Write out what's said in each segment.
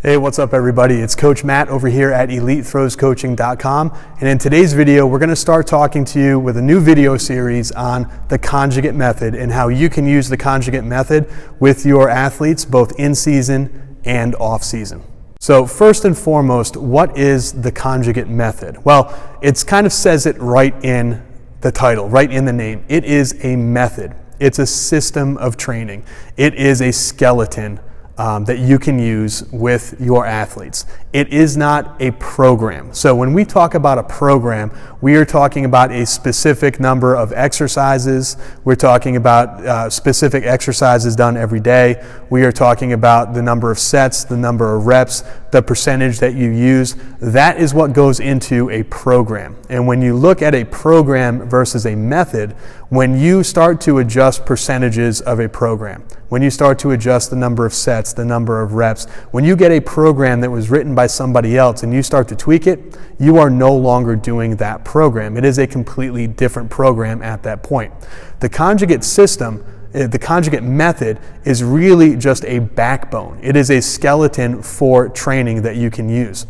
Hey, what's up everybody? It's Coach Matt over here at EliteThrowsCoaching.com, and in today's video we're going to start talking to you with a new video series on the conjugate method and how you can use the conjugate method with your athletes both in season and off season. So first and foremost, what is the conjugate method? Well, it kind of says it right in the title, right in the name. It is a method. It's a system of training. It is a skeleton that you can use with your athletes. It is not a program. So when we talk about a program, we are talking about a specific number of exercises. We're talking about specific exercises done every day. We are talking about the number of sets, the number of reps, the percentage that you use. That is what goes into a program. And when you look at a program versus a method, when you start to adjust percentages of a program, when you start to adjust the number of sets, the number of reps, when you get a program that was written by somebody else and you start to tweak it, you are no longer doing that program. It is a completely different program at that point. The conjugate system, the conjugate method is really just a backbone. It is a skeleton for training that you can use.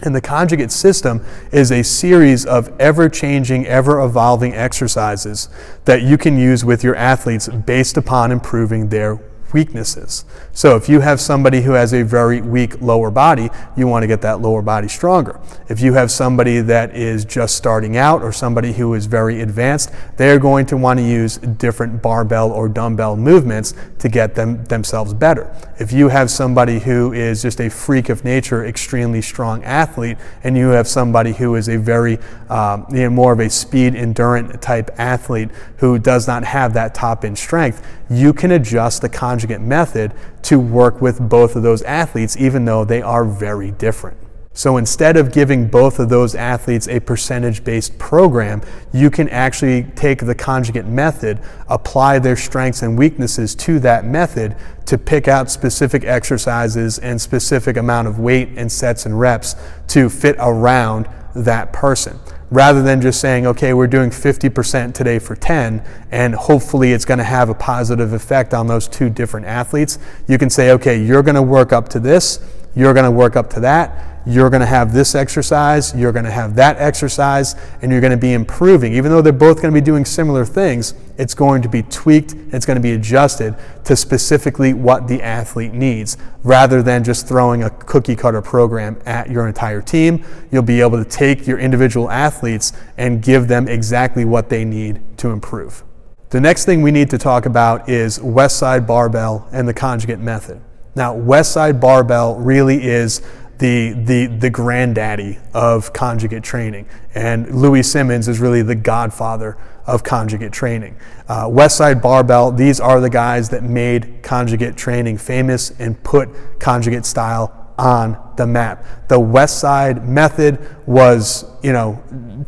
And the conjugate system is a series of ever-changing, ever-evolving exercises that you can use with your athletes based upon improving their weaknesses. So if you have somebody who has a very weak lower body, you want to get that lower body stronger. If you have somebody that is just starting out or somebody who is very advanced, they're going to want to use different barbell or dumbbell movements to get themselves better. If you have somebody who is just a freak of nature, extremely strong athlete, and you have somebody who is a very more of a speed endurance type athlete who does not have that top end strength, you can adjust the conjugate method to work with both of those athletes, even though they are very different. So instead of giving both of those athletes a percentage-based program, you can actually take the conjugate method, apply their strengths and weaknesses to that method to pick out specific exercises and specific amount of weight and sets and reps to fit around that person. Rather than just saying, okay, we're doing 50% today for 10, and hopefully it's going to have a positive effect on those two different athletes. You can say, okay, you're going to work up to this, you're going to work up to that, you're going to have this exercise, you're going to have that exercise, and you're going to be improving. Even though they're both going to be doing similar things, it's going to be tweaked, it's going to be adjusted to specifically what the athlete needs. Rather than just throwing a cookie cutter program at your entire team, you'll be able to take your individual athletes and give them exactly what they need to improve. The next thing we need to talk about is Westside Barbell and the conjugate method. Now, Westside Barbell really is the granddaddy of conjugate training, and Louis Simmons is really the godfather of conjugate training. Westside Barbell, these are the guys that made conjugate training famous and put conjugate style on the map. The Westside method was,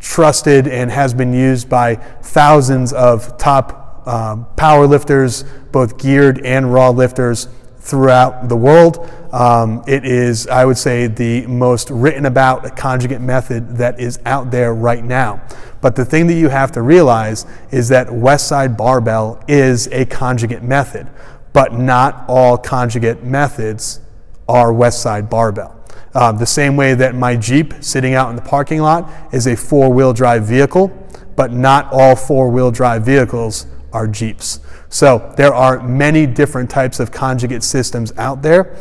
trusted and has been used by thousands of top power lifters, both geared and raw lifters throughout the world. It is, I would say, the most written about conjugate method that is out there right now. But the thing that you have to realize is that Westside Barbell is a conjugate method, but not all conjugate methods are Westside Barbell. The same way that my Jeep sitting out in the parking lot is a four-wheel drive vehicle, but not all four-wheel drive vehicles are Jeeps. So there are many different types of conjugate systems out there.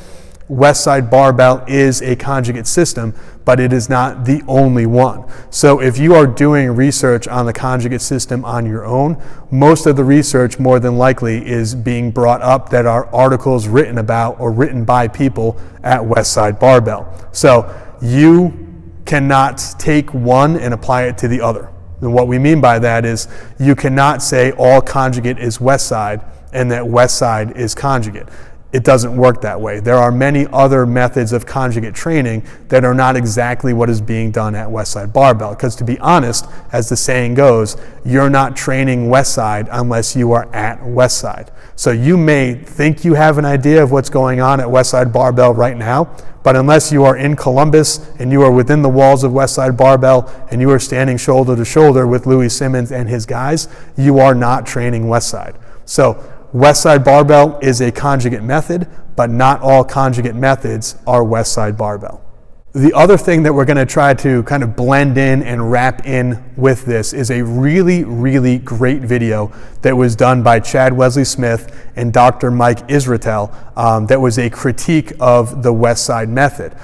Westside Barbell is a conjugate system, but it is not the only one. So if you are doing research on the conjugate system on your own, most of the research more than likely is being brought up that are articles written about or written by people at Westside Barbell. So you cannot take one and apply it to the other. And what we mean by that is you cannot say all conjugate is Westside and that Westside is conjugate. It doesn't work that way. There are many other methods of conjugate training that are not exactly what is being done at Westside Barbell. Because to be honest, as the saying goes, you're not training Westside unless you are at Westside. So you may think you have an idea of what's going on at Westside Barbell right now, but unless you are in Columbus and you are within the walls of Westside Barbell and you are standing shoulder to shoulder with Louis Simmons and his guys, you are not training Westside. So Westside Barbell is a conjugate method, but not all conjugate methods are Westside Barbell. The other thing that we're going to try to kind of blend in and wrap in with this is a really, really great video that was done by Chad Wesley Smith and Dr. Mike Israetel that was a critique of the Westside method.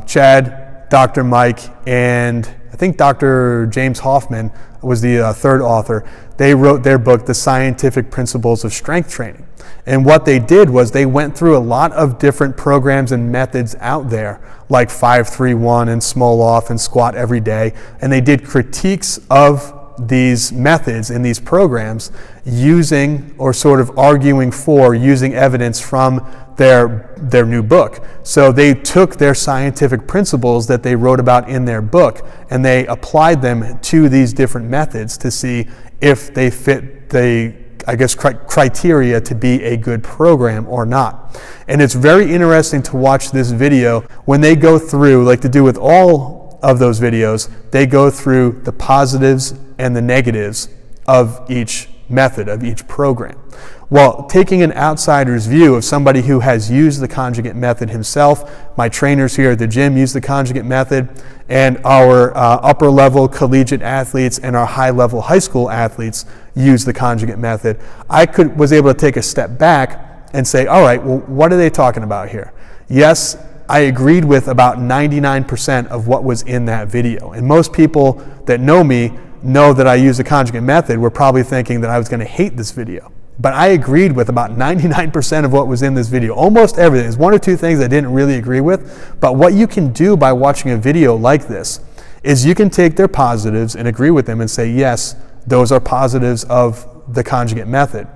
Chad, Dr. Mike, and I think Dr. James Hoffman was the third author. They wrote their book, The Scientific Principles of Strength Training. And what they did was they went through a lot of different programs and methods out there, like 5-3-1 and small off and squat every day. And they did critiques of these methods in these programs using, or sort of arguing for, using evidence from their new book. So they took their scientific principles that they wrote about in their book and they applied them to these different methods to see if they fit the, I guess, criteria to be a good program or not. And it's very interesting to watch this video when they go through, like to do with all of those videos, they go through the positives and the negatives of each method, of each program. Well, taking an outsider's view of somebody who has used the conjugate method himself, my trainers here at the gym use the conjugate method, and our upper level collegiate athletes and our high level high school athletes use the conjugate method, I was able to take a step back and say, all right, well, what are they talking about here? Yes, I agreed with about 99% of what was in that video. And most people that know me know that I use the conjugate method were probably thinking that I was going to hate this video. But I agreed with about 99% of what was in this video. Almost everything. There's one or two things I didn't really agree with. But what you can do by watching a video like this is you can take their positives and agree with them and say, yes, those are positives of the conjugate method.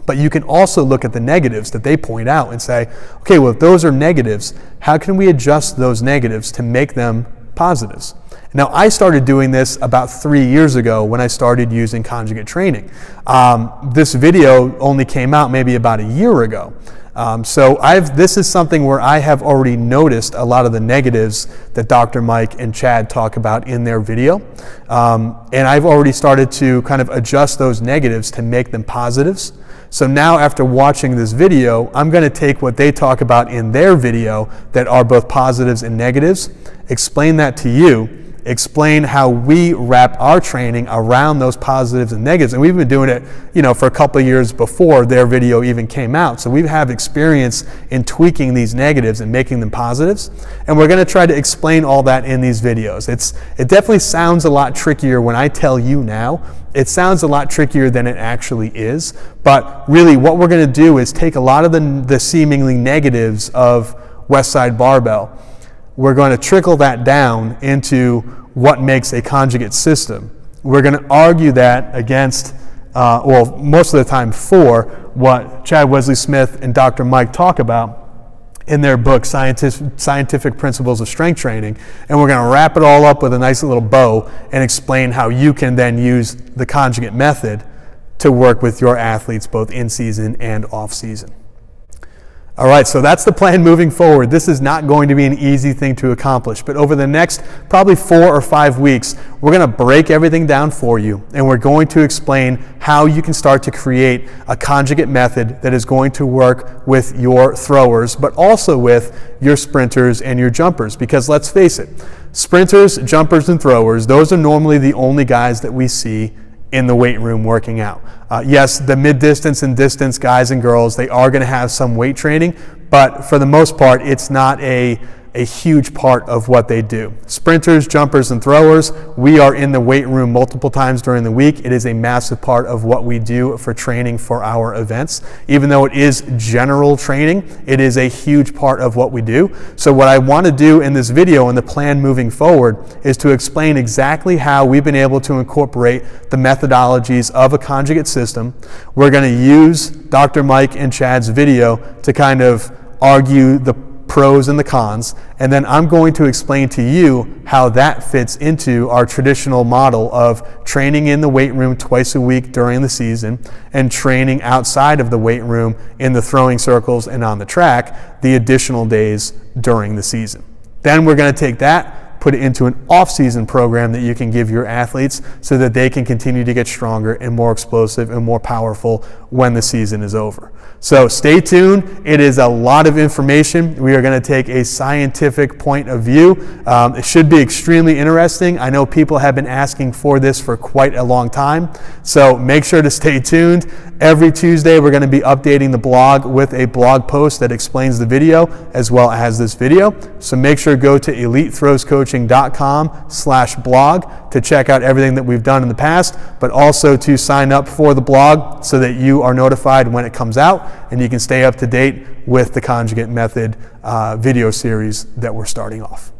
But you can also look at the negatives that they point out and say, okay, well, if those are negatives, how can we adjust those negatives to make them positives? Now, I started doing this about 3 years ago when I started using conjugate training. This video only came out maybe about a year ago. So this is something where I have already noticed a lot of the negatives that Dr. Mike and Chad talk about in their video. And I've already started to kind of adjust those negatives to make them positives. So now after watching this video, I'm going to take what they talk about in their video that are both positives and negatives, explain that to you, explain how we wrap our training around those positives and negatives. And we've been doing it, for a couple of years before their video even came out. So we have experience in tweaking these negatives and making them positives. And we're going to try to explain all that in these videos. It definitely sounds a lot trickier when I tell you now. It sounds a lot trickier than it actually is. But really what we're going to do is take a lot of the seemingly negatives of Westside Barbell. We're going to trickle that down into what makes a conjugate system. We're going to argue that against, most of the time for, what Chad Wesley Smith and Dr. Mike talk about in their book, Scientific Principles of Strength Training. And we're going to wrap it all up with a nice little bow and explain how you can then use the conjugate method to work with your athletes both in season and off season. All right, so that's the plan moving forward. This is not going to be an easy thing to accomplish, but over the next probably 4 or 5 weeks, we're going to break everything down for you, and we're going to explain how you can start to create a conjugate method that is going to work with your throwers, but also with your sprinters and your jumpers, because let's face it, sprinters, jumpers, and throwers, those are normally the only guys that we see in the weight room working out. Yes, the mid-distance and distance guys and girls, they are going to have some weight training, but for the most part, it's not a huge part of what they do. Sprinters, jumpers, and throwers, we are in the weight room multiple times during the week. It is a massive part of what we do for training for our events. Even though it is general training, it is a huge part of what we do. So what I want to do in this video and the plan moving forward is to explain exactly how we've been able to incorporate the methodologies of a conjugate system. We're going to use Dr. Mike and Chad's video to kind of argue the pros and the cons, and then I'm going to explain to you how that fits into our traditional model of training in the weight room twice a week during the season and training outside of the weight room in the throwing circles and on the track the additional days during the season. Then we're going to take that, put it into an off-season program that you can give your athletes so that they can continue to get stronger and more explosive and more powerful when the season is over. So stay tuned. It is a lot of information. We are going to take a scientific point of view. It should be extremely interesting. I know people have been asking for this for quite a long time, so make sure to stay tuned. Every Tuesday we're going to be updating the blog with a blog post that explains the video as well as this video. So make sure to go to elitethrowscoaching.com/blog to check out everything that we've done in the past, but also to sign up for the blog so that you are notified when it comes out and you can stay up to date with the Conjugate Method video series that we're starting off.